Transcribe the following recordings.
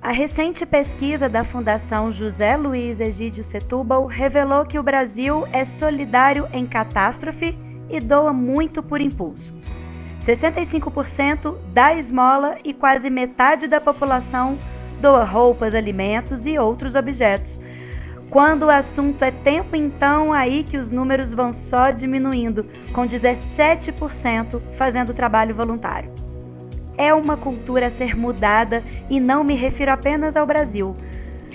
A recente pesquisa da Fundação José Luiz Egídio Setúbal revelou que o Brasil é solidário em catástrofe e doa muito por impulso. 65% dá esmola e quase metade da população doa roupas, alimentos e outros objetos. Quando o assunto é tempo, então aí que os números vão só diminuindo, com 17% fazendo trabalho voluntário. É uma cultura a ser mudada e não me refiro apenas ao Brasil.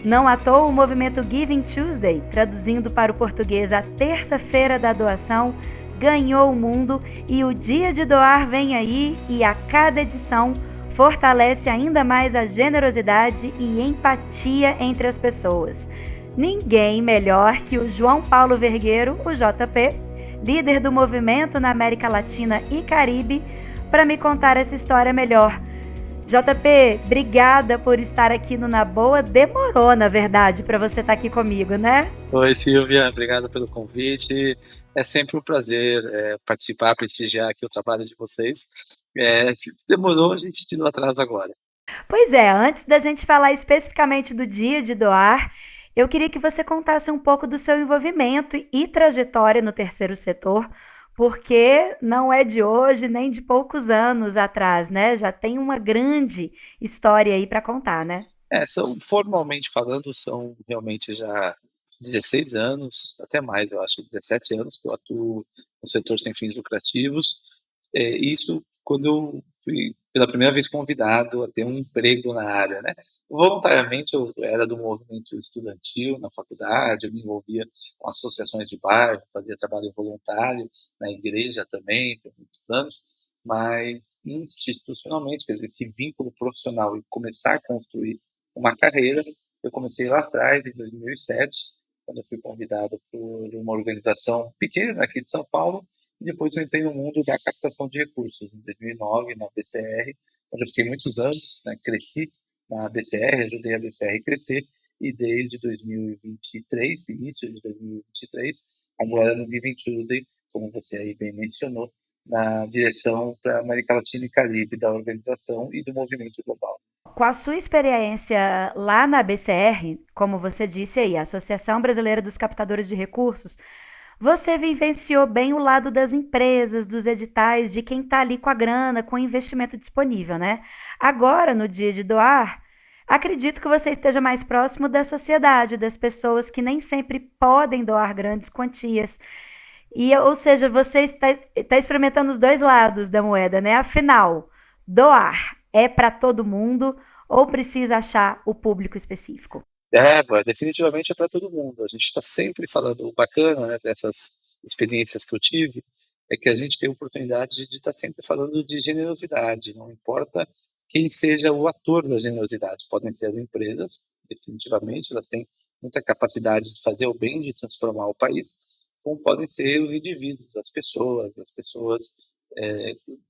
Não à toa o movimento Giving Tuesday, traduzindo para o português a terça-feira da doação, ganhou o mundo e o dia de doar vem aí e a cada edição fortalece ainda mais a generosidade e empatia entre as pessoas. Ninguém melhor que o João Paulo Vergueiro, o JP, líder do movimento na América Latina e Caribe, para me contar essa história melhor. JP, obrigada por estar aqui no Na Boa. Demorou, na verdade, para você estar aqui comigo, né? Oi, Silvia, obrigado pelo convite. É sempre um prazer participar, prestigiar aqui o trabalho de vocês. Se demorou, a gente tirou atraso agora. Pois é, antes da gente falar especificamente do dia de doar, eu queria que você contasse um pouco do seu envolvimento e trajetória no terceiro setor, porque não é de hoje nem de poucos anos atrás, né? Já tem uma grande história aí para contar, né? Formalmente falando, são realmente já 16 anos, até mais, eu acho, 17 anos que eu atuo no setor sem fins lucrativos. Isso quando eu fui pela primeira vez convidado a ter um emprego na área, né? Voluntariamente eu era do movimento estudantil na faculdade, eu me envolvia com associações de bairro, fazia trabalho voluntário na igreja também por muitos anos, mas institucionalmente, quer dizer, esse vínculo profissional e começar a construir uma carreira, eu comecei lá atrás, em 2007, quando eu fui convidado por uma organização pequena aqui de São Paulo, e depois eu entrei no mundo da captação de recursos, em 2009, na BCR, onde eu fiquei muitos anos, né, cresci na BCR, ajudei a BCR a crescer, e desde 2023, início de 2023, agora no Giving Tuesday, como você aí bem mencionou, na direção para a América Latina e Caribe da organização e do movimento global. Com a sua experiência lá na BCR, como você disse aí, a Associação Brasileira dos Captadores de Recursos, você vivenciou bem o lado das empresas, dos editais, de quem está ali com a grana, com o investimento disponível, né? Agora, no dia de doar, acredito que você esteja mais próximo da sociedade, das pessoas que nem sempre podem doar grandes quantias. E, ou seja, você está experimentando os dois lados da moeda, né? Afinal, doar é para todo mundo ou precisa achar o público específico? Definitivamente é para todo mundo. A gente está sempre falando, o bacana, né, dessas experiências que eu tive, é que a gente tem a oportunidade de estar sempre falando de generosidade, não importa quem seja o ator da generosidade. Podem ser as empresas, definitivamente, elas têm muita capacidade de fazer o bem, de transformar o país, como podem ser os indivíduos, as pessoas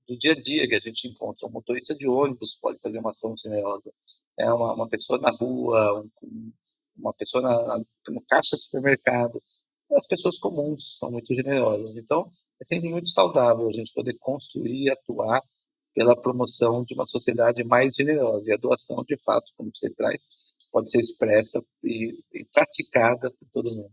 do dia a dia que a gente encontra. Um motorista de ônibus pode fazer uma ação generosa, uma pessoa na rua, uma pessoa no caixa do supermercado. As pessoas comuns são muito generosas. Então, é sempre muito saudável a gente poder construir e atuar pela promoção de uma sociedade mais generosa. E a doação, de fato, como você traz, pode ser expressa e praticada por todo mundo.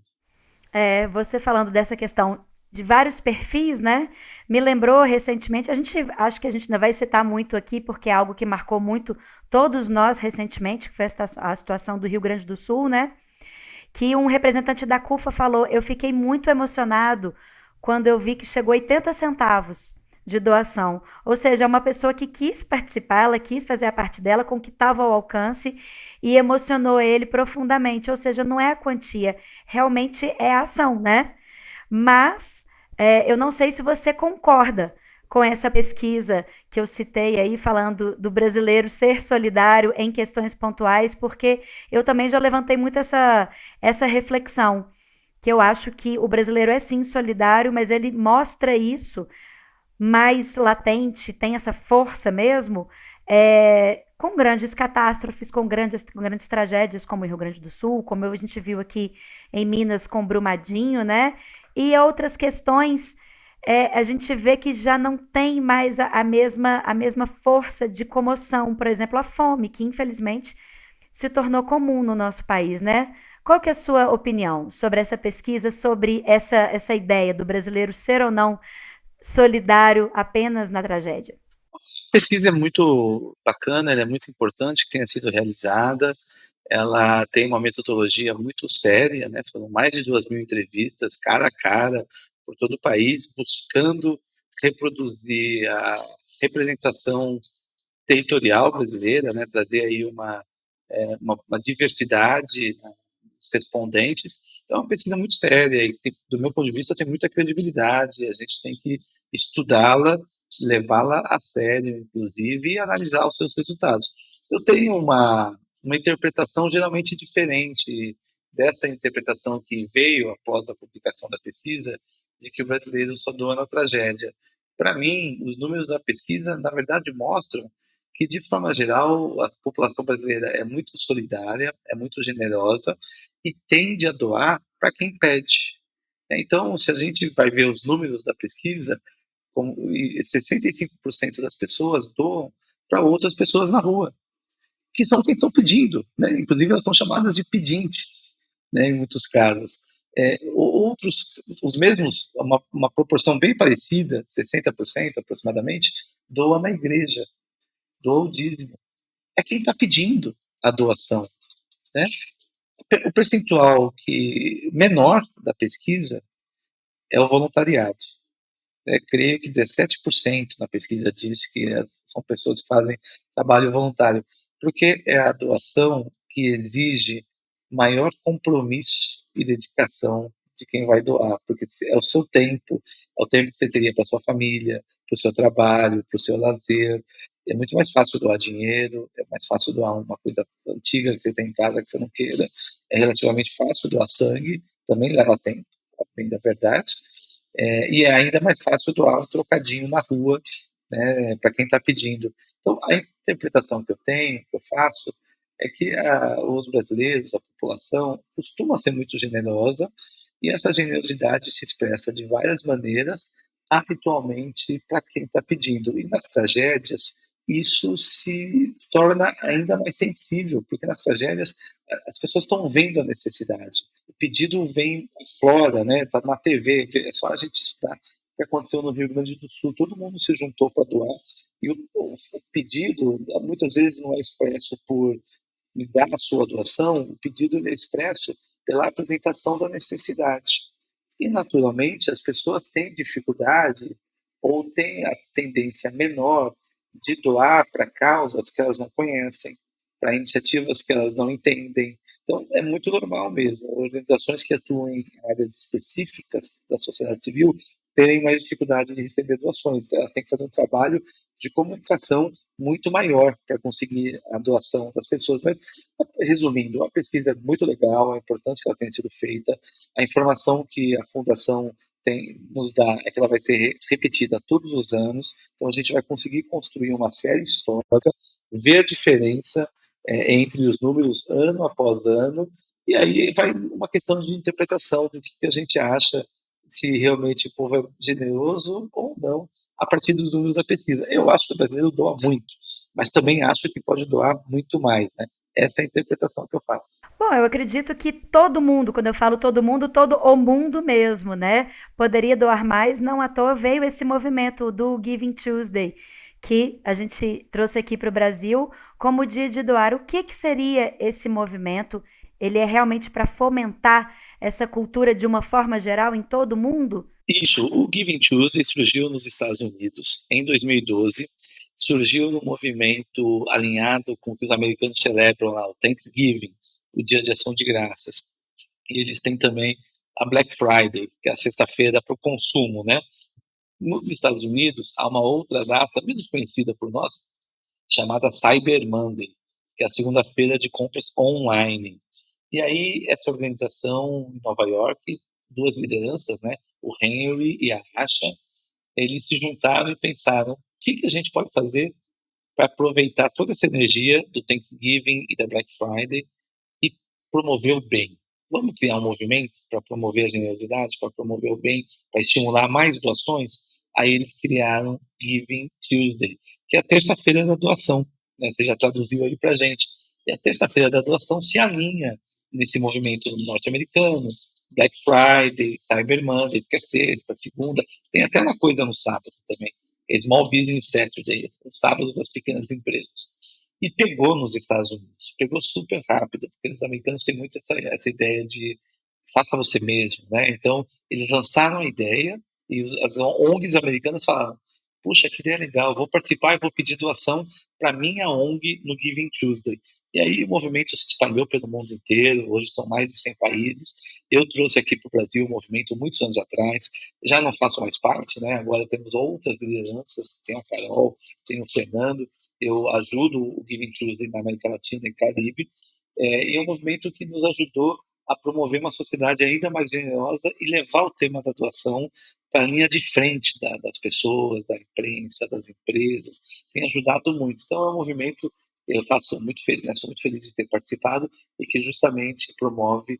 Você falando dessa questão de vários perfis, né? Me lembrou recentemente, acho que a gente ainda vai citar muito aqui, porque é algo que marcou muito todos nós recentemente, que foi a situação do Rio Grande do Sul, né? Que um representante da CUFA falou: eu fiquei muito emocionado quando eu vi que chegou 80 centavos de doação. Ou seja, é uma pessoa que quis participar, ela quis fazer a parte dela com o que estava ao alcance e emocionou ele profundamente. Ou seja, não é a quantia, realmente é a ação, né? Mas eu não sei se você concorda com essa pesquisa que eu citei aí, falando do brasileiro ser solidário em questões pontuais, porque eu também já levantei muito essa reflexão, que eu acho que o brasileiro é sim solidário, mas ele mostra isso mais latente, tem essa força mesmo, com grandes catástrofes, com grandes tragédias, como o Rio Grande do Sul, como a gente viu aqui em Minas com Brumadinho, né? E outras questões, a gente vê que já não tem mais a mesma força de comoção. Por exemplo, a fome, que infelizmente se tornou comum no nosso país, né? Qual que é a sua opinião sobre essa pesquisa, sobre essa ideia do brasileiro ser ou não solidário apenas na tragédia? A pesquisa é muito bacana, ela é muito importante que tenha sido realizada. Ela tem uma metodologia muito séria, né? Foram mais de 2.000 entrevistas, cara a cara, por todo o país, buscando reproduzir a representação territorial brasileira, né? Trazer aí uma diversidade, né, dos respondentes. Então, é uma pesquisa muito séria e, do meu ponto de vista, tem muita credibilidade. A gente tem que estudá-la, levá-la a sério, inclusive, e analisar os seus resultados. Eu tenho uma interpretação geralmente diferente dessa interpretação que veio após a publicação da pesquisa, de que o brasileiro só doa na tragédia. Para mim, os números da pesquisa, na verdade, mostram que, de forma geral, a população brasileira é muito solidária, é muito generosa e tende a doar para quem pede. Então, se a gente vai ver os números da pesquisa, 65% das pessoas doam para outras pessoas na rua, que são quem estão pedindo, né? Inclusive, elas são chamadas de pedintes, né, em muitos casos. Outros, os mesmos, uma proporção bem parecida, 60% aproximadamente, doa na igreja, doa o dízimo. É quem está pedindo a doação, né? O percentual menor da pesquisa é o voluntariado. Creio que 17% na pesquisa diz que são pessoas que fazem trabalho voluntário, porque é a doação que exige maior compromisso e dedicação de quem vai doar, porque é o seu tempo, é o tempo que você teria para sua família, para o seu trabalho, para o seu lazer. É muito mais fácil doar dinheiro, é mais fácil doar uma coisa antiga que você tem em casa que você não queira. É relativamente fácil doar sangue, também leva tempo, bem da verdade. E é ainda mais fácil doar um trocadinho na rua, né, para quem está pedindo. Então, a interpretação que eu tenho, que eu faço, é que os brasileiros, a população, costuma ser muito generosa e essa generosidade se expressa de várias maneiras, habitualmente para quem está pedindo. E nas tragédias, isso se torna ainda mais sensível, porque nas tragédias as pessoas estão vendo a necessidade. O pedido vem fora, né? Está na TV, é só a gente estudar o que aconteceu no Rio Grande do Sul. Todo mundo se juntou para doar e o pedido muitas vezes não é expresso por me dar a sua doação, o pedido é expresso pela apresentação da necessidade. E, naturalmente, as pessoas têm dificuldade ou têm a tendência menor de doar para causas que elas não conhecem, para iniciativas que elas não entendem. Então, é muito normal mesmo. Organizações que atuam em áreas específicas da sociedade civil terem mais dificuldade de receber doações. Então, elas têm que fazer um trabalho de comunicação muito maior para conseguir a doação das pessoas. Mas, resumindo, a pesquisa é muito legal, é importante que ela tenha sido feita. A informação que a Fundação nos dá é que ela vai ser repetida todos os anos, então a gente vai conseguir construir uma série histórica, ver a diferença entre os números ano após ano, e aí vai uma questão de interpretação do que a gente acha, se realmente o povo é generoso ou não, a partir dos números da pesquisa. Eu acho que o brasileiro doa muito, mas também acho que pode doar muito mais, né? Essa é a interpretação que eu faço. Bom, eu acredito que todo mundo, quando eu falo todo o mundo mesmo, né, poderia doar mais. Não à toa veio esse movimento do Giving Tuesday, que a gente trouxe aqui para o Brasil como dia de doar. O que seria esse movimento? Ele é realmente para fomentar essa cultura de uma forma geral em todo mundo? Isso, o Giving Tuesday surgiu nos Estados Unidos em 2012, surgiu no movimento alinhado com o que os americanos celebram lá, o Thanksgiving, o Dia de Ação de Graças. E eles têm também a Black Friday, que é a sexta-feira para o consumo, né? Nos Estados Unidos, há uma outra data, menos conhecida por nós, chamada Cyber Monday, que é a segunda-feira de compras online. E aí, essa organização em Nova York, duas lideranças, né, o Henry e a Asha, eles se juntaram e pensaram: o que a gente pode fazer para aproveitar toda essa energia do Thanksgiving e da Black Friday e promover o bem? Vamos criar um movimento para promover a generosidade, para promover o bem, para estimular mais doações? Aí eles criaram Giving Tuesday, que é a terça-feira da doação, né? Você já traduziu aí para a gente. E a terça-feira da doação se alinha nesse movimento norte-americano, Black Friday, Cyber Monday, que é sexta, segunda, tem até uma coisa no sábado também, é Small Business Saturday, o sábado das pequenas empresas. E pegou nos Estados Unidos, pegou super rápido, porque os americanos têm muito essa ideia de faça você mesmo, né? Então, eles lançaram a ideia e as ONGs americanas falaram, puxa, que ideia legal, vou participar e vou pedir doação para minha ONG no Giving Tuesday. E aí o movimento se espalhou pelo mundo inteiro, hoje são mais de 100 países. Eu trouxe aqui para o Brasil o movimento muitos anos atrás, já não faço mais parte, né? Agora temos outras lideranças, tem a Carol, tem o Fernando, eu ajudo o Giving Tuesday na América Latina e Caribe, e é um movimento que nos ajudou a promover uma sociedade ainda mais generosa e levar o tema da doação para a linha de frente das pessoas, da imprensa, das empresas, tem ajudado muito. Então é um movimento eu faço muito feliz, né, sou muito feliz de ter participado e que justamente promove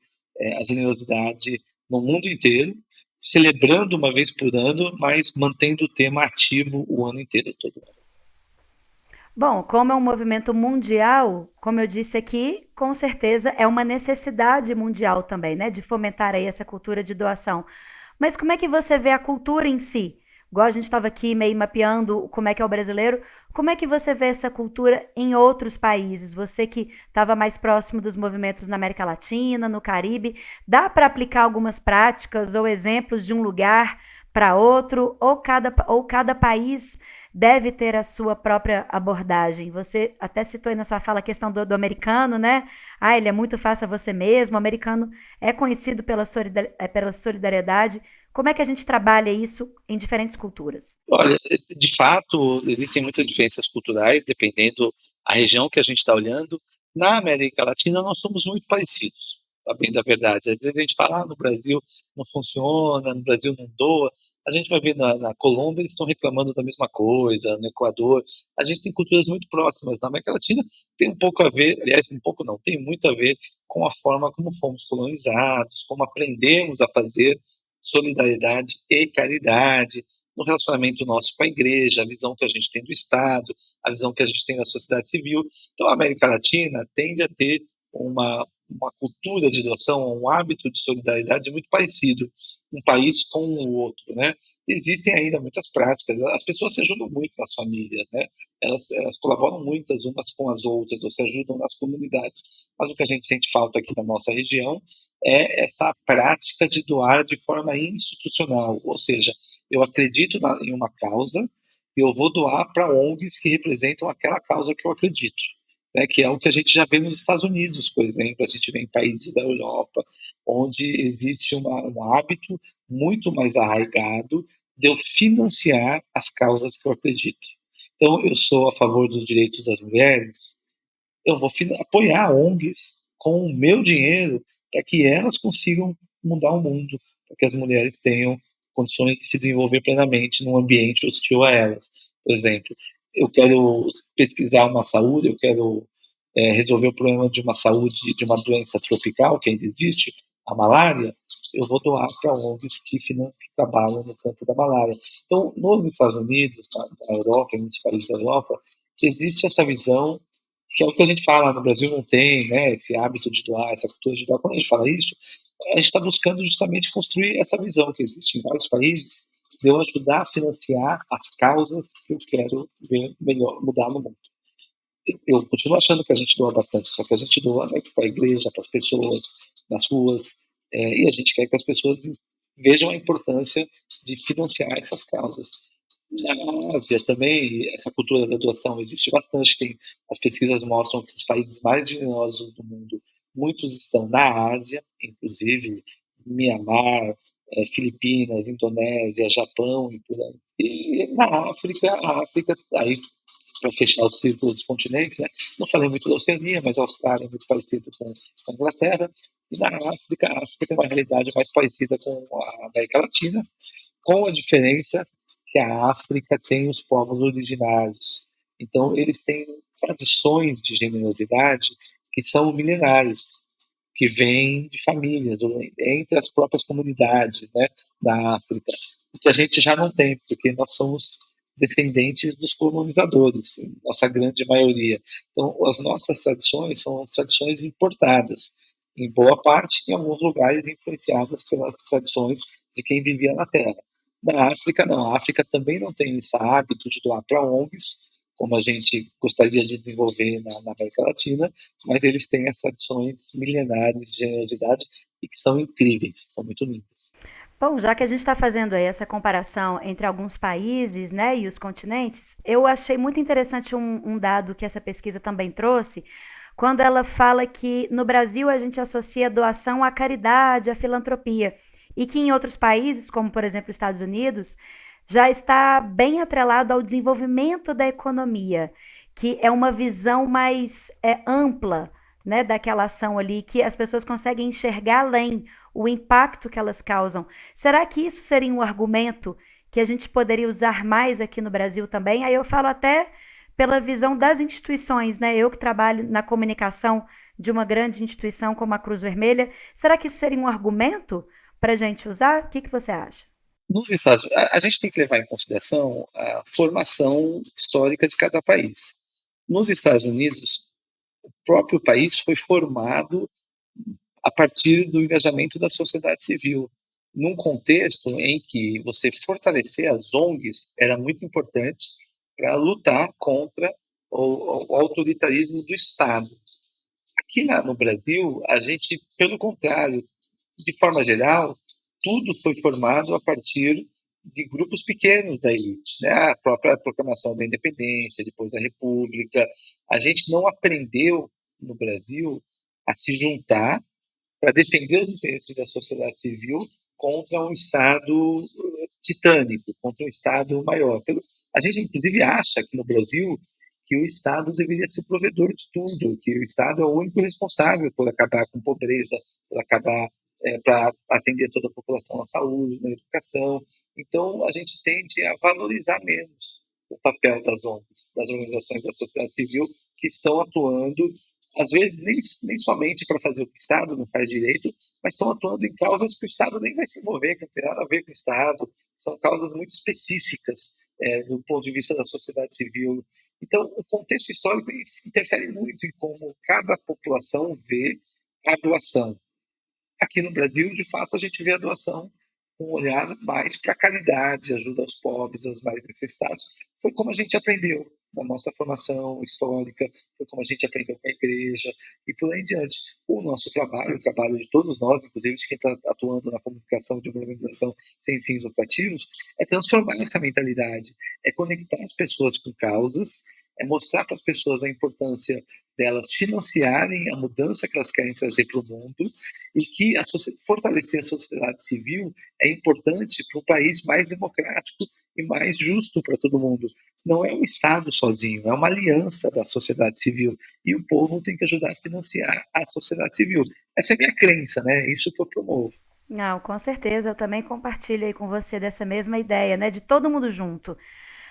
a generosidade no mundo inteiro, celebrando uma vez por ano, mas mantendo o tema ativo o ano inteiro todo. Bom, como é um movimento mundial, como eu disse aqui, com certeza é uma necessidade mundial também, né, de fomentar aí essa cultura de doação. Mas como é que você vê a cultura em si? Igual a gente estava aqui meio mapeando como é que é o brasileiro, como é que você vê essa cultura em outros países? Você que estava mais próximo dos movimentos na América Latina, no Caribe, dá para aplicar algumas práticas ou exemplos de um lugar para outro, ou cada país deve ter a sua própria abordagem? Você até citou aí na sua fala a questão do americano, né? Ah, ele é muito fácil a você mesmo, o americano é conhecido pela solidariedade. Como é que a gente trabalha isso em diferentes culturas? Olha, de fato, existem muitas diferenças culturais, dependendo a região que a gente está olhando. Na América Latina, nós somos muito parecidos, a bem da verdade. Às vezes a gente fala, no Brasil não funciona, no Brasil não doa. A gente vai ver na Colômbia, eles estão reclamando da mesma coisa, no Equador. A gente tem culturas muito próximas. Na América Latina tem um pouco a ver, aliás, um pouco não, tem muito a ver com a forma como fomos colonizados, como aprendemos a fazer solidariedade e caridade no relacionamento nosso com a igreja, a visão que a gente tem do Estado, a visão que a gente tem da sociedade civil. Então, a América Latina tende a ter uma cultura de doação, um hábito de solidariedade muito parecido, um país com o outro, né? Existem ainda muitas práticas, as pessoas se ajudam muito nas famílias, né? Elas colaboram muitas umas com as outras, ou se ajudam nas comunidades. Mas o que a gente sente falta aqui na nossa região é essa prática de doar de forma institucional, ou seja, eu acredito em uma causa e eu vou doar para ONGs que representam aquela causa que eu acredito, né, que é o que a gente já vê nos Estados Unidos, por exemplo, a gente vê em países da Europa, onde existe um hábito muito mais arraigado de eu financiar as causas que eu acredito. Então, eu sou a favor dos direitos das mulheres, eu vou apoiar ONGs com o meu dinheiro para que elas consigam mudar o mundo, para que as mulheres tenham condições de se desenvolver plenamente num ambiente hostil a elas. Por exemplo, eu quero pesquisar uma saúde, eu quero resolver o problema de uma saúde, de uma doença tropical que ainda existe, a malária, eu vou doar para ONGs que trabalham no campo da malária. Então, nos Estados Unidos, na Europa, em muitos países da Europa, existe essa visão que é o que a gente fala, no Brasil não tem, né, esse hábito de doar, essa cultura de doar. Quando a gente fala isso, a gente está buscando justamente construir essa visão que existe em vários países, de eu ajudar a financiar as causas que eu quero ver melhor mudar no mundo. Eu continuo achando que a gente doa bastante, só que a gente doa, né, para a igreja, para as pessoas, nas ruas, e a gente quer que as pessoas vejam a importância de financiar essas causas. Na Ásia também, essa cultura da doação existe bastante. As pesquisas mostram que os países mais generosos do mundo, muitos estão na Ásia, inclusive Mianmar, Filipinas, Indonésia, Japão e por aí. E na África, a África, aí para fechar o círculo dos continentes, né? Não falei muito da Oceania, mas a Austrália é muito parecida com a Inglaterra. E na África, a África tem uma realidade mais parecida com a América Latina, com a diferença que a África tem os povos originários. Então, eles têm tradições de generosidade que são milenares, que vêm de famílias, ou entre as próprias comunidades, né, da África, o que a gente já não tem, porque nós somos descendentes dos colonizadores, em nossa grande maioria. Então, as nossas tradições são as tradições importadas, em boa parte, em alguns lugares, influenciadas pelas tradições de quem vivia na Terra. Na África, não. A África também não tem esse hábito de doar para ONGs, como a gente gostaria de desenvolver na América Latina, mas eles têm as tradições milenares de generosidade e que são incríveis, são muito lindas. Bom, já que a gente está fazendo aí essa comparação entre alguns países, né, e os continentes, eu achei muito interessante um dado que essa pesquisa também trouxe, quando ela fala que no Brasil a gente associa a doação à caridade, à filantropia, e que em outros países, como por exemplo os Estados Unidos, já está bem atrelado ao desenvolvimento da economia, que é uma visão mais ampla, né, daquela ação ali, que as pessoas conseguem enxergar além o impacto que elas causam. Será que isso seria um argumento que a gente poderia usar mais aqui no Brasil também? Aí eu falo até pela visão das instituições, né? Eu que trabalho na comunicação de uma grande instituição como a Cruz Vermelha, será que isso seria um argumento para a gente usar? O que que você acha? Nos Estados a gente tem que levar em consideração a formação histórica de cada país. Nos Estados Unidos, o próprio país foi formado a partir do engajamento da sociedade civil, num contexto em que você fortalecer as ONGs era muito importante para lutar contra o autoritarismo do Estado. Aqui no Brasil, a gente, pelo contrário, de forma geral, tudo foi formado a partir de grupos pequenos da elite, né? A própria proclamação da independência, depois a República. A gente não aprendeu no Brasil a se juntar para defender os interesses da sociedade civil contra um Estado titânico, contra um Estado maior. A gente, inclusive, acha que no Brasil que o Estado deveria ser o provedor de tudo, que o Estado é o único responsável por acabar com pobreza, por acabar para atender toda a população na saúde, na educação. Então, a gente tende a valorizar menos o papel das ONGs, das organizações da sociedade civil que estão atuando, às vezes nem somente para fazer o que o Estado não faz direito, mas estão atuando em causas que o Estado nem vai se envolver, que não tem nada a ver com o Estado, são causas muito específicas do ponto de vista da sociedade civil. Então, o contexto histórico interfere muito em como cada população vê a doação. Aqui no Brasil, de fato, a gente vê a doação com um olhar mais para a caridade, ajuda aos pobres, aos mais necessitados. Foi como a gente aprendeu na nossa formação histórica, foi como a gente aprendeu com a igreja e por aí em diante. O nosso trabalho, o trabalho de todos nós, inclusive de quem está atuando na comunicação de uma organização sem fins lucrativos, é transformar essa mentalidade, é conectar as pessoas com causas, é mostrar para as pessoas a importância delas financiarem a mudança que elas querem trazer para o mundo e que fortalecer a sociedade civil é importante para um país mais democrático e mais justo para todo mundo. Não é um Estado sozinho, é uma aliança da sociedade civil e o povo tem que ajudar a financiar a sociedade civil. Essa é a minha crença, né? É isso que eu promovo. Não, com certeza, eu também compartilho aí com você dessa mesma ideia, né? De todo mundo junto.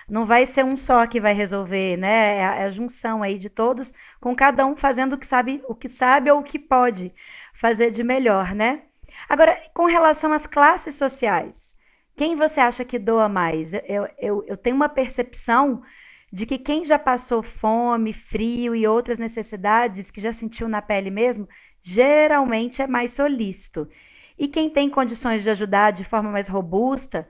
Não vai ser um só que vai resolver, né? É a junção aí de todos, com cada um fazendo o que sabe ou o que pode fazer de melhor, né? Agora, com relação às classes sociais, quem você acha que doa mais? Eu tenho uma percepção de que quem já passou fome, frio e outras necessidades, que já sentiu na pele mesmo, geralmente é mais solícito. E quem tem condições de ajudar de forma mais robusta,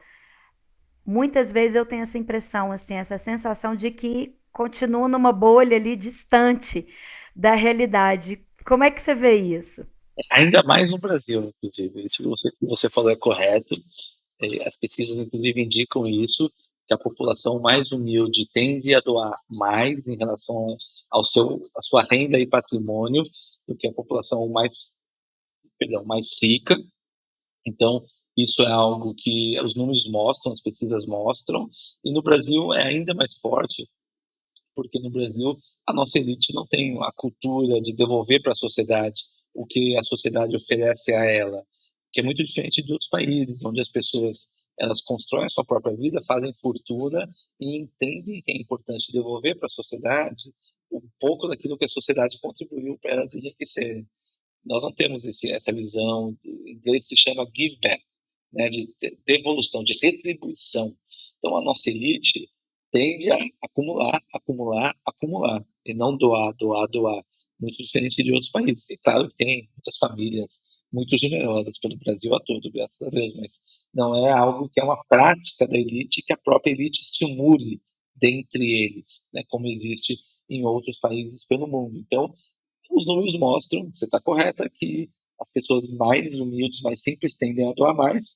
muitas vezes eu tenho essa impressão, assim, essa sensação de que continuo numa bolha ali distante da realidade. Como é que você vê isso? Ainda mais no Brasil, inclusive. Isso que você falou é correto. As pesquisas, inclusive, indicam isso, que a população mais humilde tende a doar mais em relação à sua renda e patrimônio do que a população mais rica. Então, isso é algo que os números mostram, as pesquisas mostram, e no Brasil é ainda mais forte, porque no Brasil a nossa elite não tem a cultura de devolver para a sociedade o que a sociedade oferece a ela, que é muito diferente de outros países, onde as pessoas elas constroem a sua própria vida, fazem fortuna e entendem que é importante devolver para a sociedade um pouco daquilo que a sociedade contribuiu para elas enriquecerem. Nós não temos essa visão, em inglês se chama give back, né, de devolução, de retribuição. Então, a nossa elite tende a acumular, acumular, acumular, e não doar, doar, doar. Muito diferente de outros países. E claro que tem muitas famílias muito generosas pelo Brasil a todo, graças a Deus, mas não é algo que é uma prática da elite que a própria elite estimule dentre eles, né, como existe em outros países pelo mundo. Então, os números mostram, você está correta, que as pessoas mais humildes, mais simples, tendem a doar mais,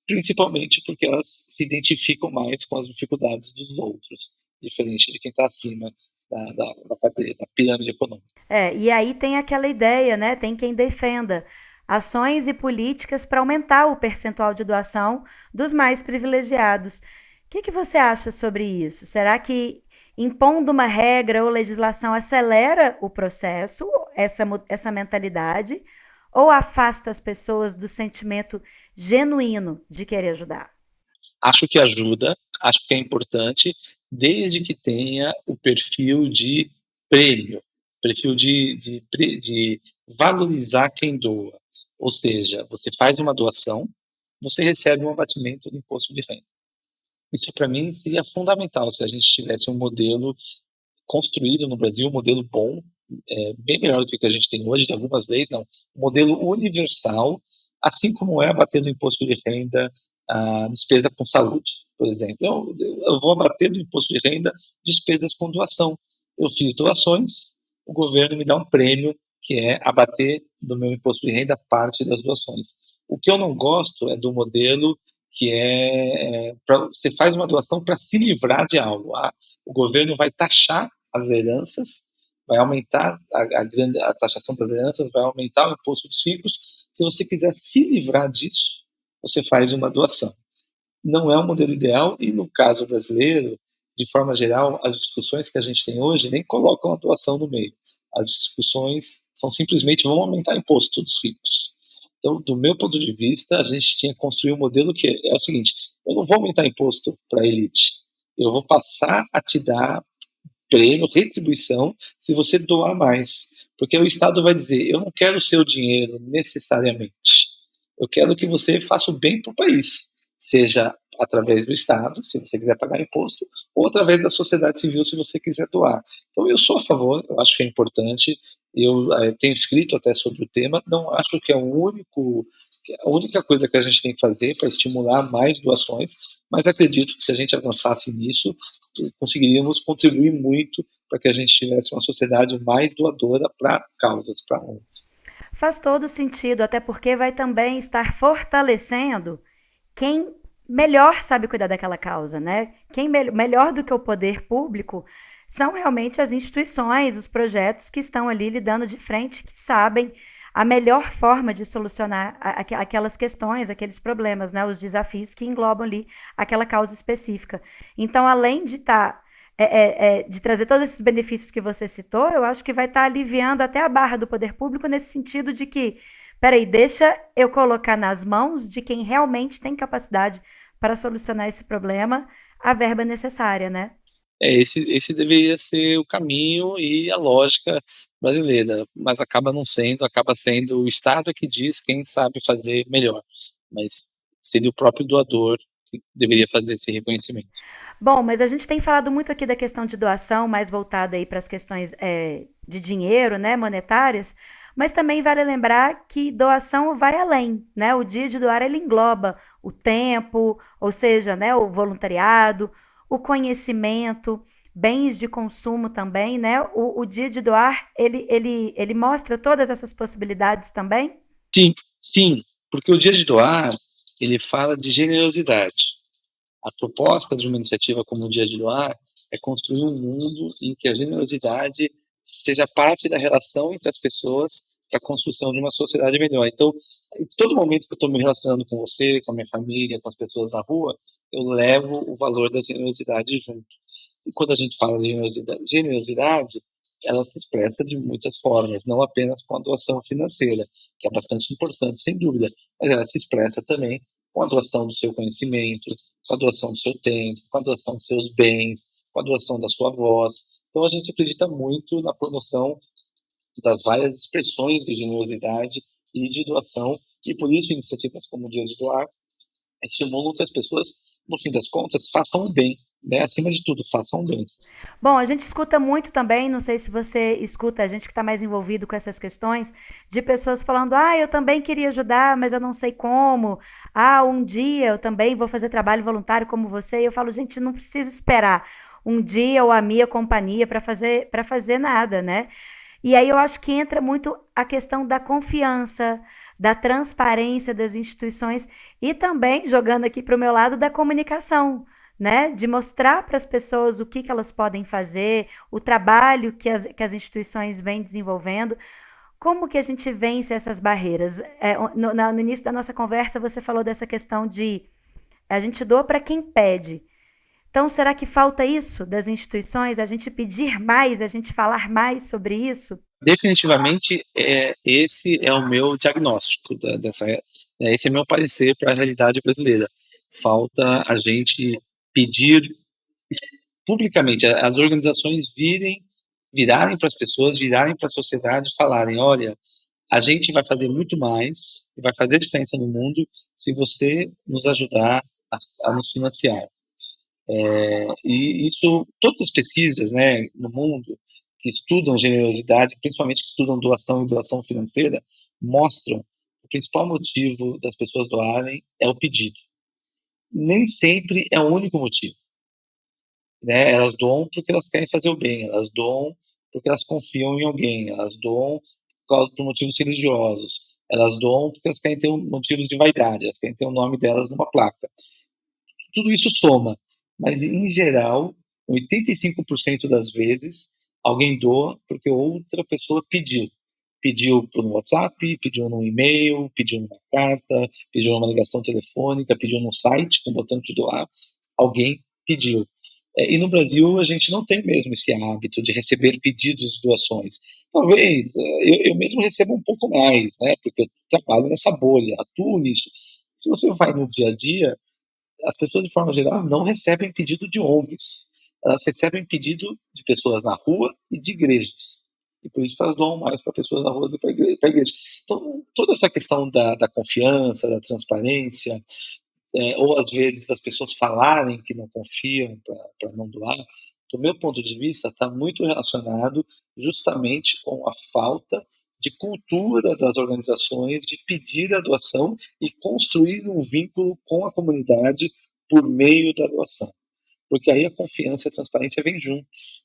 principalmente porque elas se identificam mais com as dificuldades dos outros, diferente de quem está acima da pirâmide econômica. E aí tem aquela ideia, né? Tem quem defenda ações e políticas para aumentar o percentual de doação dos mais privilegiados. O que você acha sobre isso? Será que impondo uma regra ou legislação acelera o processo, essa mentalidade, ou afasta as pessoas do sentimento genuíno de querer ajudar? Acho que ajuda, acho que é importante, desde que tenha o perfil de prêmio, perfil de valorizar quem doa. Ou seja, você faz uma doação, você recebe um abatimento do imposto de renda. Isso, para mim, seria fundamental se a gente tivesse um modelo construído no Brasil, um modelo bom, bem melhor do que o que a gente tem hoje, de algumas leis, não. Um modelo universal, assim como é abater do imposto de renda a despesa com saúde, por exemplo. Eu vou abater do imposto de renda despesas com doação. Eu fiz doações, o governo me dá um prêmio, que é abater do meu imposto de renda parte das doações. O que eu não gosto é do modelo que você faz uma doação para se livrar de algo. O governo vai taxar as heranças, vai aumentar a taxação das heranças, vai aumentar o imposto dos ricos. Se você quiser se livrar disso, você faz uma doação. Não é um modelo ideal e, no caso brasileiro, de forma geral, as discussões que a gente tem hoje nem colocam a doação no meio. As discussões são simplesmente vamos aumentar o imposto dos ricos. Então, do meu ponto de vista, a gente tinha que construir um modelo que é o seguinte: eu não vou aumentar imposto para a elite, eu vou passar a te dar prêmio, retribuição, se você doar mais. Porque o Estado vai dizer: eu não quero o seu dinheiro necessariamente. Eu quero que você faça o bem para o país, seja através do Estado, se você quiser pagar imposto, ou através da sociedade civil, se você quiser doar. Então, eu sou a favor, eu acho que é importante. Eu tenho escrito até sobre o tema, não acho que é a única coisa que a gente tem que fazer para estimular mais doações, mas acredito que se a gente avançasse nisso, conseguiríamos contribuir muito para que a gente tivesse uma sociedade mais doadora para causas, para ONGs. Faz todo sentido, até porque vai também estar fortalecendo quem melhor sabe cuidar daquela causa, né? Quem melhor do que o poder público são realmente as instituições, os projetos que estão ali lidando de frente, que sabem a melhor forma de solucionar aquelas questões, aqueles problemas, né? Os desafios que englobam ali aquela causa específica. Então, além de estar de trazer todos esses benefícios que você citou, eu acho que vai estar aliviando até a barra do poder público nesse sentido de que, peraí, deixa eu colocar nas mãos de quem realmente tem capacidade para solucionar esse problema a verba necessária, né? Esse deveria ser o caminho e a lógica brasileira, mas acaba não sendo, acaba sendo o Estado que diz quem sabe fazer melhor, mas seria o próprio doador que deveria fazer esse reconhecimento. Bom, mas a gente tem falado muito aqui da questão de doação, mais voltada aí para as questões de dinheiro, né, monetárias, mas também vale lembrar que doação vai além, né? O dia de doar ele engloba o tempo, ou seja, né, o voluntariado, o conhecimento, bens de consumo também, né? O dia de doar ele mostra todas essas possibilidades também. Sim, sim, porque o dia de doar, ele fala de generosidade. A proposta de uma iniciativa como o Dia de Doar é construir um mundo em que a generosidade seja parte da relação entre as pessoas para a construção de uma sociedade melhor. Então, em todo momento que eu estou me relacionando com você, com a minha família, com as pessoas na rua, eu levo o valor da generosidade junto. E quando a gente fala de generosidade, ela se expressa de muitas formas, não apenas com a doação financeira, que é bastante importante, sem dúvida, mas ela se expressa também com a doação do seu conhecimento, com a doação do seu tempo, com a doação dos seus bens, com a doação da sua voz. Então, a gente acredita muito na promoção das várias expressões de generosidade e de doação, e por isso iniciativas como o Dia de Doar estimulam que as pessoas no fim das contas, façam o bem, né? Acima de tudo, façam o bem. Bom, a gente escuta muito também, não sei se você escuta, a gente que está mais envolvido com essas questões, de pessoas falando: ah, eu também queria ajudar, mas eu não sei como. Ah, um dia eu também vou fazer trabalho voluntário como você. E eu falo: gente, não precisa esperar um dia ou a minha companhia para fazer nada, né? E aí eu acho que entra muito a questão da confiança, da transparência das instituições e também, jogando aqui para o meu lado, da comunicação, né? De mostrar para as pessoas o que elas podem fazer, o trabalho que as instituições vêm desenvolvendo. Como que a gente vence essas barreiras? No início da nossa conversa, você falou dessa questão de a gente doa para quem pede. Então, será que falta isso das instituições? A gente pedir mais, a gente falar mais sobre isso? Definitivamente, esse é o meu diagnóstico esse é meu parecer para a realidade brasileira. Falta a gente pedir publicamente, as organizações virarem para as pessoas, virarem para a sociedade e falarem: olha, a gente vai fazer muito mais, e vai fazer diferença no mundo se você nos ajudar a nos financiar. E isso, todas as pesquisas, né, no mundo que estudam generosidade, principalmente que estudam doação e doação financeira, mostram que o principal motivo das pessoas doarem é o pedido. Nem sempre é o único motivo, né? Elas doam porque elas querem fazer o bem, elas doam porque elas confiam em alguém, elas doam por motivos religiosos, elas doam porque elas querem ter motivos de vaidade, elas querem ter o nome delas numa placa. Tudo isso soma, mas em geral, 85% das vezes, alguém doa porque outra pessoa pediu. Pediu por um WhatsApp, pediu num e-mail, pediu numa carta, pediu numa ligação telefônica, pediu num site com o botão de doar. Alguém pediu. E no Brasil a gente não tem mesmo esse hábito de receber pedidos de doações. Talvez eu mesmo receba um pouco mais, né? Porque eu trabalho nessa bolha, atuo nisso. Se você vai no dia a dia, as pessoas, de forma geral, não recebem pedido de ONGs. Elas recebem pedido de pessoas na rua e de igrejas. E por isso elas doam mais para pessoas na rua e para a igreja. Então, toda essa questão da confiança, da transparência, ou às vezes as pessoas falarem que não confiam para não doar, do meu ponto de vista, está muito relacionado justamente com a falta de cultura das organizações de pedir a doação e construir um vínculo com a comunidade por meio da doação. Porque aí a confiança e a transparência vêm juntos.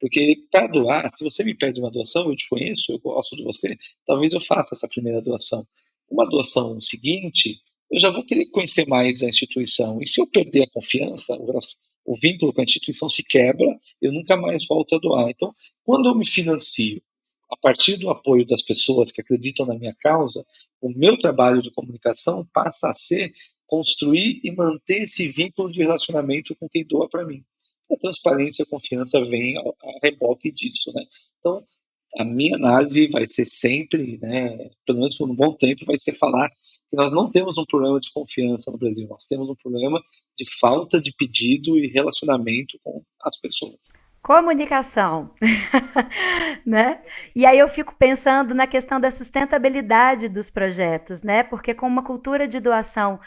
Porque para doar, se você me pede uma doação, eu te conheço, eu gosto de você, talvez eu faça essa primeira doação. Uma doação seguinte, eu já vou querer conhecer mais a instituição. E se eu perder a confiança, o vínculo com a instituição se quebra, eu nunca mais volto a doar. Então, quando eu me financio a partir do apoio das pessoas que acreditam na minha causa, o meu trabalho de comunicação passa a ser construir e manter esse vínculo de relacionamento com quem doa para mim. A transparência e a confiança vêm a reboque disso, né? Então, a minha análise vai ser sempre, né, pelo menos por um bom tempo, vai ser falar que nós não temos um problema de confiança no Brasil, nós temos um problema de falta de pedido e relacionamento com as pessoas. Comunicação, né? E aí eu fico pensando na questão da sustentabilidade dos projetos, né? Porque com uma cultura de doação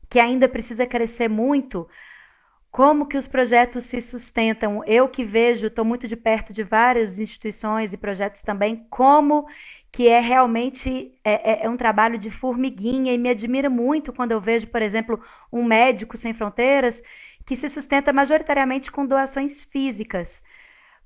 que ainda precisa crescer muito, como que os projetos se sustentam? Eu que vejo, estou muito de perto de várias instituições e projetos também, como que é realmente é um trabalho de formiguinha e me admira muito quando eu vejo, por exemplo, um médico sem fronteiras que se sustenta majoritariamente com doações físicas,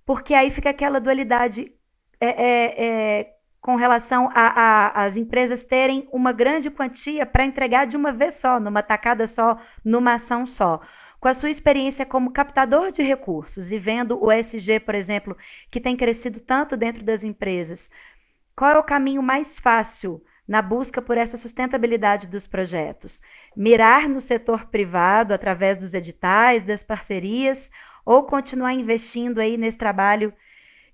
porque aí fica aquela dualidade é, é, com relação às empresas terem uma grande quantia para entregar de uma vez só, numa tacada só, numa ação só. Com a sua experiência como captador de recursos e vendo o ESG, por exemplo, que tem crescido tanto dentro das empresas, qual é o caminho mais fácil na busca por essa sustentabilidade dos projetos? Mirar no setor privado através dos editais, das parcerias, ou continuar investindo aí nesse trabalho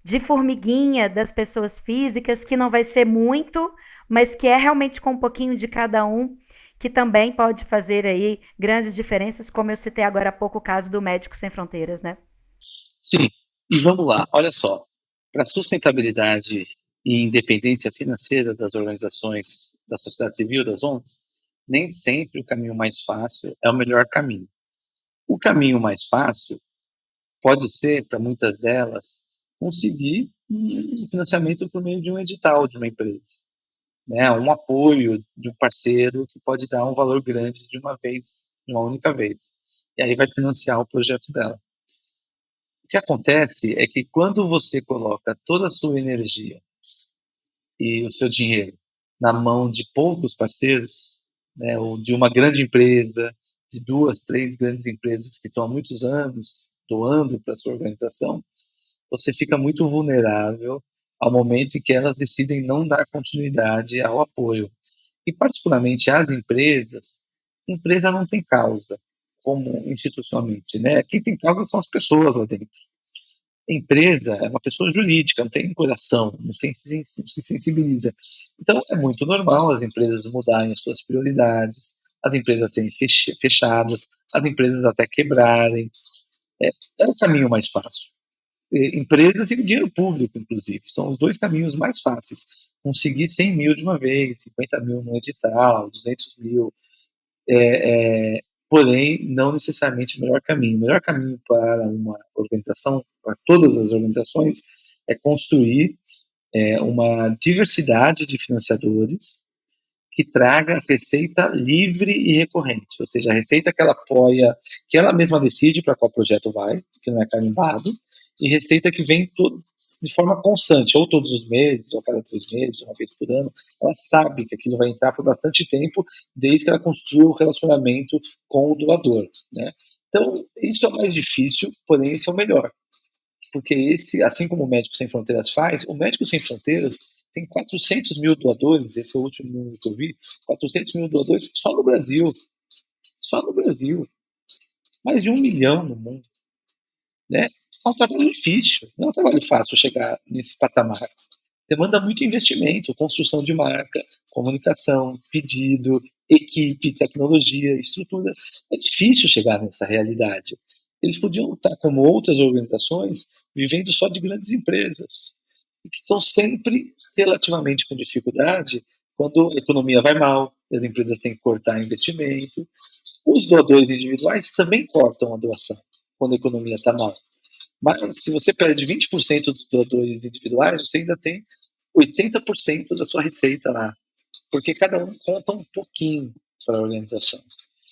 de formiguinha das pessoas físicas, que não vai ser muito, mas que é realmente com um pouquinho de cada um, que também pode fazer aí grandes diferenças, como eu citei agora há pouco o caso do Médicos Sem Fronteiras, né? Sim, e vamos lá, olha só, para a sustentabilidade e independência financeira das organizações da sociedade civil, das ONGs, nem sempre o caminho mais fácil é o melhor caminho. O caminho mais fácil pode ser, para muitas delas, conseguir um financiamento por meio de um edital de uma empresa, né? Um apoio de um parceiro que pode dar um valor grande de uma vez, de uma única vez. E aí vai financiar o projeto dela. O que acontece é que quando você coloca toda a sua energia e o seu dinheiro na mão de poucos parceiros, né, ou de uma grande empresa, de duas, três grandes empresas que estão há muitos anos doando para a sua organização, você fica muito vulnerável ao momento em que elas decidem não dar continuidade ao apoio. E, particularmente, as empresas, empresa não tem causa, como institucionalmente, né? Quem tem causa são as pessoas lá dentro. Empresa é uma pessoa jurídica, não tem coração, não se sensibiliza. Então, é muito normal as empresas mudarem as suas prioridades, as empresas serem fechadas, as empresas até quebrarem. É, é o caminho mais fácil. Empresas e o dinheiro público, inclusive, são os dois caminhos mais fáceis. Conseguir 100 mil de uma vez, 50 mil no edital, 200 mil, porém, não necessariamente o melhor caminho. O melhor caminho para uma organização, para todas as organizações, é construir uma diversidade de financiadores que traga receita livre e recorrente, ou seja, a receita que ela apoia, que ela mesma decide para qual projeto vai, que não é carimbado, e receita que vem de forma constante, ou todos os meses, ou a cada 3 meses, uma vez por ano. Ela sabe que aquilo vai entrar por bastante tempo, desde que ela construa o relacionamento com o doador, né? Então, isso é o mais difícil, porém esse é o melhor, porque esse, assim como o Médicos Sem Fronteiras faz, o Médicos Sem Fronteiras tem 400 mil doadores, esse é o último número que eu vi, 400 mil doadores só no Brasil, mais de 1 milhão no mundo, né? É um trabalho difícil, não é um trabalho fácil chegar nesse patamar. Demanda muito investimento, construção de marca, comunicação, pedido, equipe, tecnologia, estrutura. É difícil chegar nessa realidade. Eles podiam estar, como outras organizações, vivendo só de grandes empresas, e que estão sempre relativamente com dificuldade quando a economia vai mal, as empresas têm que cortar investimento. Os doadores individuais também cortam a doação quando a economia está mal. Mas se você perde 20% dos doadores individuais, você ainda tem 80% da sua receita lá, porque cada um conta um pouquinho para a organização.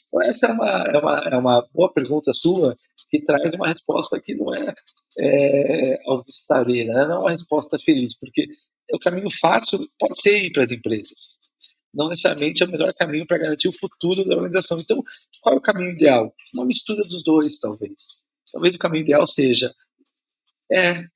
Então, essa é uma boa pergunta sua, que traz uma resposta que não é alvissareira, né? Não é uma resposta feliz, porque o caminho fácil pode ser ir para as empresas. Não necessariamente é o melhor caminho para garantir o futuro da organização. Então, qual é o caminho ideal? Uma mistura dos dois, talvez. Talvez o caminho ideal seja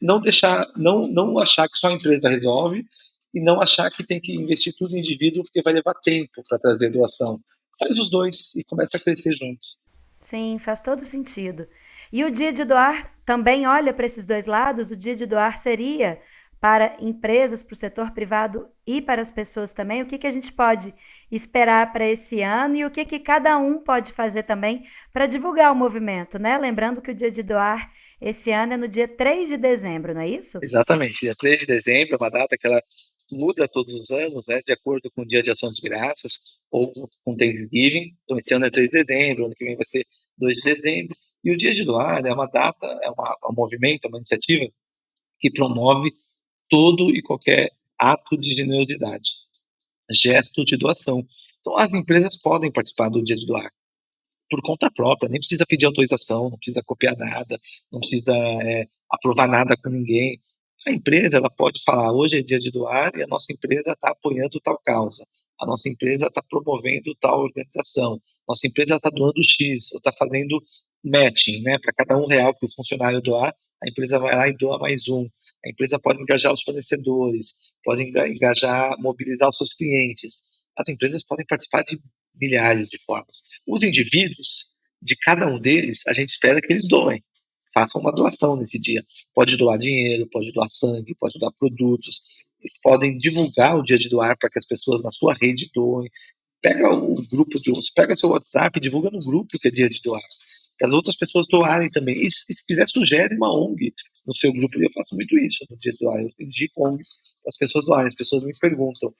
não deixar, não achar que só a empresa resolve e não achar que tem que investir tudo no indivíduo porque vai levar tempo para trazer doação. Faz os dois e começa a crescer juntos. Sim, faz todo sentido. E o dia de doar também olha para esses dois lados? O dia de doar seria para empresas, para o setor privado e para as pessoas também? O que que a gente pode esperar para esse ano e o que que cada um pode fazer também para divulgar o movimento, né? Lembrando que o dia de doar esse ano é no dia 3 de dezembro, não é isso? Exatamente, dia 3 de dezembro é uma data que ela muda todos os anos, né, de acordo com o Dia de Ação de Graças ou com Thanksgiving. Então, esse ano é 3 de dezembro, ano que vem vai ser 2 de dezembro. E o Dia de Doar é uma data, um movimento, é uma iniciativa que promove todo e qualquer ato de generosidade, gesto de doação. Então, as empresas podem participar do Dia de Doar por conta própria, nem precisa pedir autorização, não precisa copiar nada, não precisa aprovar nada com ninguém. A empresa ela pode falar, hoje é dia de doar e a nossa empresa está apoiando tal causa, a nossa empresa está promovendo tal organização, nossa empresa está doando X, ou está fazendo matching, né? Para cada R$ 1 que o funcionário doar, a empresa vai lá e doa mais um. A empresa pode engajar os fornecedores, pode engajar, mobilizar os seus clientes. As empresas podem participar de milhares de formas. Os indivíduos, de cada um deles, a gente espera que eles doem, façam uma doação nesse dia. Pode doar dinheiro, pode doar sangue, pode doar produtos. Eles podem divulgar o dia de doar para que as pessoas na sua rede doem. Pega o grupo pega seu WhatsApp, divulga no grupo que é dia de doar. Para as outras pessoas doarem também. E se quiser, sugere uma ONG no seu grupo. E eu faço muito isso no dia de doar. Eu indico ONGs para as pessoas doarem. As pessoas me perguntam.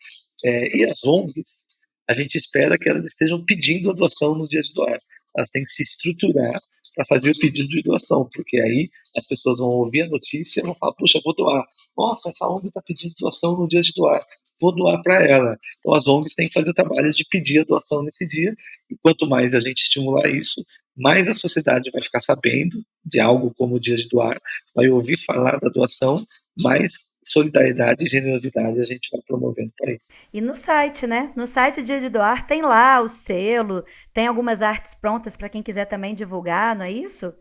E as ONGs, a gente espera que elas estejam pedindo a doação no dia de doar. Elas têm que se estruturar para fazer o pedido de doação, porque aí as pessoas vão ouvir a notícia e vão falar, puxa, vou doar. Nossa, essa ONG está pedindo doação no dia de doar, vou doar para ela. Então as ONGs têm que fazer o trabalho de pedir a doação nesse dia, e quanto mais a gente estimular isso, mais a sociedade vai ficar sabendo de algo como o dia de doar, vai ouvir falar da doação, mais solidariedade e generosidade a gente vai promovendo para isso. E no site, né? No site Dia de Doar tem lá o selo, tem algumas artes prontas para quem quiser também divulgar, não é isso?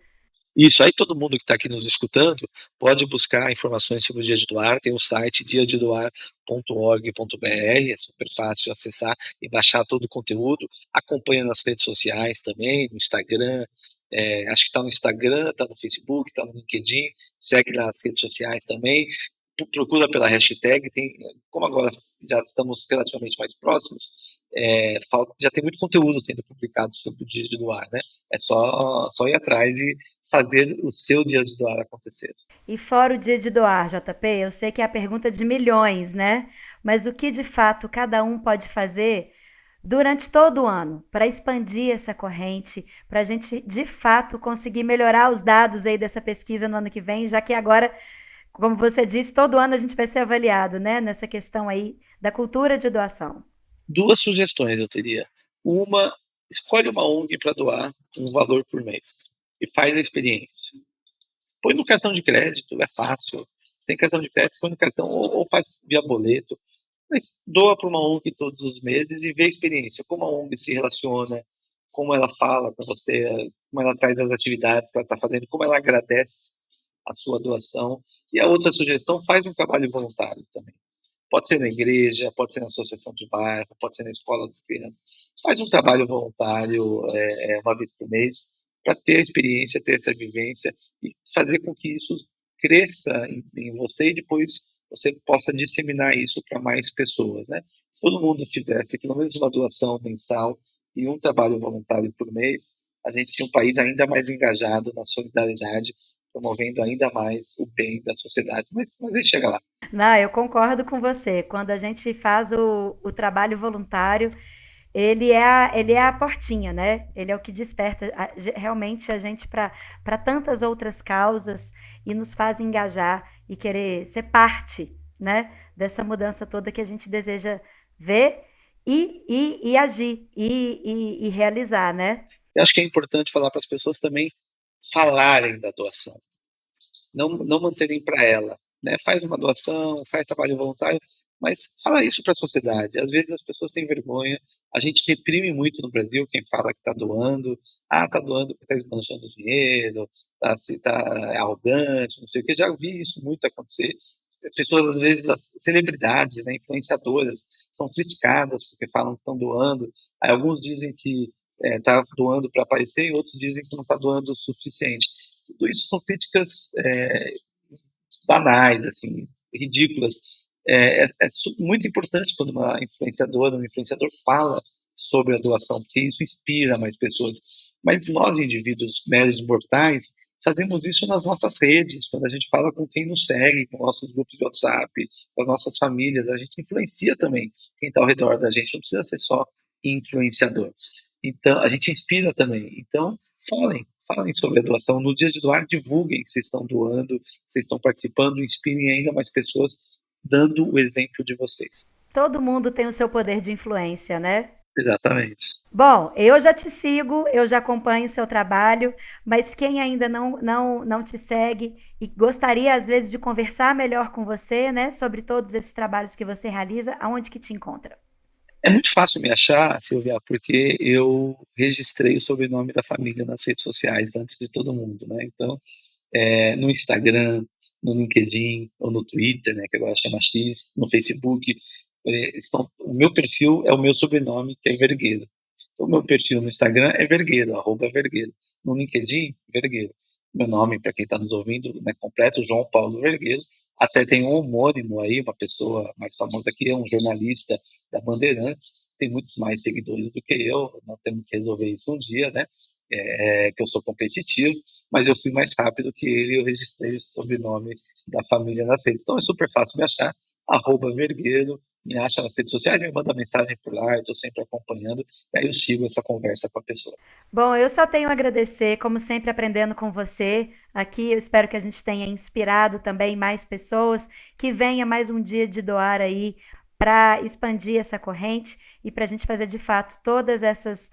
Isso, aí todo mundo que está aqui nos escutando pode buscar informações sobre o Dia de Doar, tem o site diadedoar.org.br, é super fácil acessar e baixar todo o conteúdo, acompanha nas redes sociais também, no Instagram, acho que está no Instagram, está no Facebook, está no LinkedIn, segue nas redes sociais também, procura pela hashtag, como agora já estamos relativamente mais próximos, já tem muito conteúdo sendo publicado sobre o Dia de Doar, né? É só ir atrás e fazer o seu dia de doar acontecer. E fora o Dia de Doar, JP, eu sei que é a pergunta de milhões, né? Mas o que de fato cada um pode fazer durante todo o ano para expandir essa corrente, para a gente de fato conseguir melhorar os dados aí dessa pesquisa no ano que vem, já que agora, como você disse, todo ano a gente vai ser avaliado, né? Nessa questão aí da cultura de doação. Duas sugestões eu teria. Uma, escolhe uma ONG para doar um valor por mês e faz a experiência. Põe no cartão de crédito, é fácil. Se tem cartão de crédito, põe no cartão ou faz via boleto. Mas doa para uma ONG todos os meses e vê a experiência, como a ONG se relaciona, como ela fala para você, como ela traz as atividades que ela está fazendo, como ela agradece a sua doação. E a outra sugestão, faz um trabalho voluntário também. Pode ser na igreja, pode ser na associação de bairro, pode ser na escola das crianças. Faz um trabalho voluntário uma vez por mês para ter a experiência, ter essa vivência e fazer com que isso cresça em você e depois você possa disseminar isso para mais pessoas, né? Se todo mundo fizesse pelo menos uma doação mensal e um trabalho voluntário por mês, a gente tinha um país ainda mais engajado na solidariedade, promovendo ainda mais o bem da sociedade. Mas a gente chega lá. Não, eu concordo com você. Quando a gente faz o trabalho voluntário, ele é a portinha, né? Ele é o que desperta realmente a gente para tantas outras causas e nos faz engajar e querer ser parte, né? Dessa mudança toda que a gente deseja ver e agir e realizar, né? Eu acho que é importante falar para as pessoas também falarem da doação, não manterem para ela, né? Faz uma doação, faz trabalho voluntário, mas fala isso para a sociedade. Às vezes as pessoas têm vergonha, a gente reprime muito no Brasil quem fala que está doando, está doando porque está esbanjando dinheiro, é arrogante, não sei o que, já vi isso muito acontecer. Pessoas, às vezes, das celebridades, né, influenciadoras, são criticadas porque falam que estão doando. Aí alguns dizem que está doando para aparecer e outros dizem que não está doando o suficiente. Tudo isso são críticas banais, assim, ridículas. Muito importante quando uma influenciadora, um influenciador fala sobre a doação, porque isso inspira mais pessoas. Mas nós, indivíduos meros mortais, fazemos isso nas nossas redes, quando a gente fala com quem nos segue, com nossos grupos de WhatsApp, com as nossas famílias, a gente influencia também quem está ao redor da gente, não precisa ser só influenciador. Então, a gente inspira também. Então, falem sobre a doação. No dia de doar, divulguem que vocês estão doando, que vocês estão participando, inspirem ainda mais pessoas, dando o exemplo de vocês. Todo mundo tem o seu poder de influência, né? Exatamente. Bom, eu já te sigo, eu já acompanho o seu trabalho, mas quem ainda não te segue e gostaria, às vezes, de conversar melhor com você, né, sobre todos esses trabalhos que você realiza, aonde que te encontra? É muito fácil me achar, Silvia, porque eu registrei o sobrenome da família nas redes sociais antes de todo mundo, né? Então, no Instagram, no LinkedIn ou no Twitter, né, que agora chama X, no Facebook, o meu perfil é o meu sobrenome, que é Vergueiro. Então, o meu perfil no Instagram é Vergueiro, @Vergueiro. No LinkedIn, Vergueiro. Meu nome, para quem está nos ouvindo, né, completo, João Paulo Vergueiro. Até tem um homônimo aí, uma pessoa mais famosa aqui, é um jornalista da Bandeirantes, tem muitos mais seguidores do que eu, nós temos que resolver isso um dia, né? Que eu sou competitivo, mas eu fui mais rápido que ele e eu registrei o sobrenome da família nas redes. Então é super fácil me achar, @Vergueiro, me acha nas redes sociais, me manda mensagem por lá, eu estou sempre acompanhando, e aí eu sigo essa conversa com a pessoa. Bom, eu só tenho a agradecer, como sempre, aprendendo com você aqui. Eu espero que a gente tenha inspirado também mais pessoas, que venha mais um dia de doar aí para expandir essa corrente e para a gente fazer de fato todas essas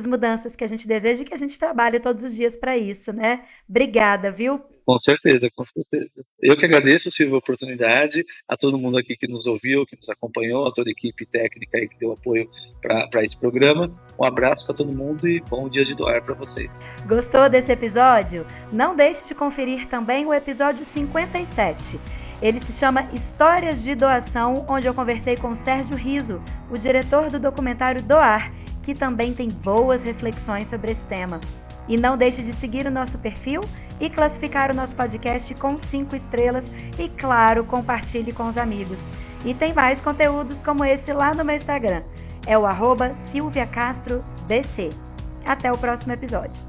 mudanças que a gente deseja e que a gente trabalha todos os dias para isso, né? Obrigada, viu? Com certeza, com certeza. Eu que agradeço, Silvia, a oportunidade, a todo mundo aqui que nos ouviu, que nos acompanhou, a toda a equipe técnica aí que deu apoio para esse programa. Um abraço para todo mundo e bom dia de doar para vocês. Gostou desse episódio? Não deixe de conferir também o episódio 57. Ele se chama Histórias de Doação, onde eu conversei com Sérgio Riso, o diretor do documentário Doar, que também tem boas reflexões sobre esse tema. E não deixe de seguir o nosso perfil e classificar o nosso podcast com 5 estrelas e, claro, compartilhe com os amigos. E tem mais conteúdos como esse lá no meu Instagram. É o @SilviaCastroDC. Até o próximo episódio.